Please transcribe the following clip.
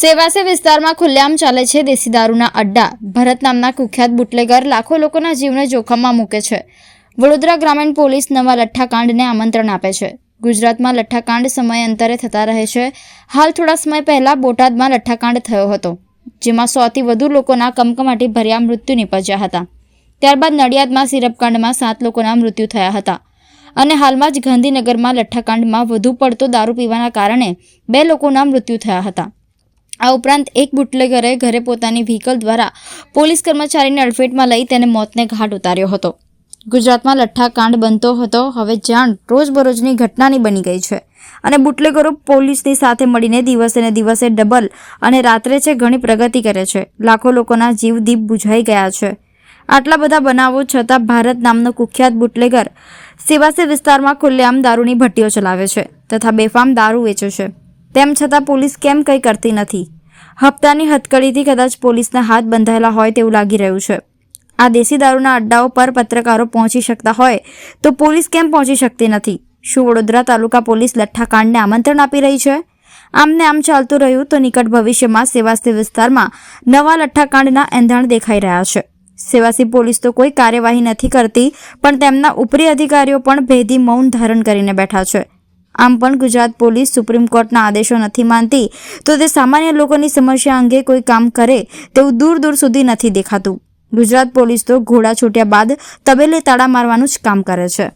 સેવાસે વિસ્તારમાં ખુલ્લેઆમ ચાલે છે દેશી દારૂના અડ્ડા. ભરત નામના કુખ્યાત બુટલેગર લાખો લોકોના જીવને જોખમમાં મૂકે છે. વડોદરા ગ્રામીણ પોલીસ નવા લઠ્ઠાકાંડને આમંત્રણ આપે છે. ગુજરાતમાં લઠ્ઠાકાંડ સમયાંતરે થતા રહે છે. હાલ થોડા સમય પહેલા બોટાદમાં લઠ્ઠાકાંડ થયો હતો, જેમાં 100થી વધુ લોકોના કમકમાટી ભર્યા મૃત્યુ નિપજ્યા હતા. ત્યારબાદ નડિયાદમાં સિરપકાંડમાં 7 લોકોના મૃત્યુ થયા હતા અને હાલમાં જ ગાંધીનગરમાં લઠ્ઠાકાંડમાં વધુ પડતો દારૂ પીવાના કારણે 2 લોકોના મૃત્યુ થયા હતા. આ ઉપરાંત એક બુટલેગરે ઘરે પોતાની વ્હીકલ દ્વારા પોલીસ કર્મચારીને અડફેટમાં લઈ તેને મોતને ઘાટ ઉતાર્યો હતો. ગુજરાતમાં લઠ્ઠાકાંડ બનતો હતો હવે જાણ રોજબરોજની ઘટનાની બની ગઈ છે અને બુટલેગરો પોલીસની સાથે મળીને દિવસે ને દિવસે ડબલ અને રાત્રે છે ઘણી પ્રગતિ કરે છે. લાખો લોકોના જીવ દીપ બુઝાઈ ગયા છે. આટલા બધા બનાવો છતાં ભારત નામનો કુખ્યાત બુટલેગર સેવાસે વિસ્તારમાં ખુલ્લેઆમ દારૂની ભટ્ટીઓ ચલાવે છે તથા બેફામ દારૂ વેચે છે. તેમ છતાં પોલીસ કેમ કંઈ કરતી નથી? હપ્તાની હથકડીથી કદાચ પોલીસના હાથ બંધાયેલા હોય તેવું લાગી રહ્યું છે. આ દેશી દારૂના અડ્ડાઓ પર પત્રકારો પહોંચી શકતા હોય તો પોલીસ કેમ પહોંચી શકતી નથી? શું વડોદરા તાલુકા પોલીસ લઠ્ઠાકાંડને આમંત્રણ આપી રહી છે? આમને આમ ચાલતું રહ્યું તો નિકટ ભવિષ્યમાં સેવાસી વિસ્તારમાં નવા લઠ્ઠાકાંડના એંધાણ દેખાઈ રહ્યા છે. સેવાસી પોલીસ તો કોઈ કાર્યવાહી નથી કરતી, પણ તેમના ઉપરી અધિકારીઓ પણ ભેદી મૌન ધારણ કરીને બેઠા છે. આમ પણ ગુજરાત પોલીસ સુપ્રીમ કોર્ટના આદેશો નથી માનતી તો તે સામાન્ય લોકોની સમસ્યા અંગે કોઈ કામ કરે તેવું દૂર દૂર સુધી નથી દેખાતું. ગુજરાત પોલીસ તો ઘોડા છૂટ્યા બાદ તબેલે તાળા મારવાનું જ કામ કરે છે.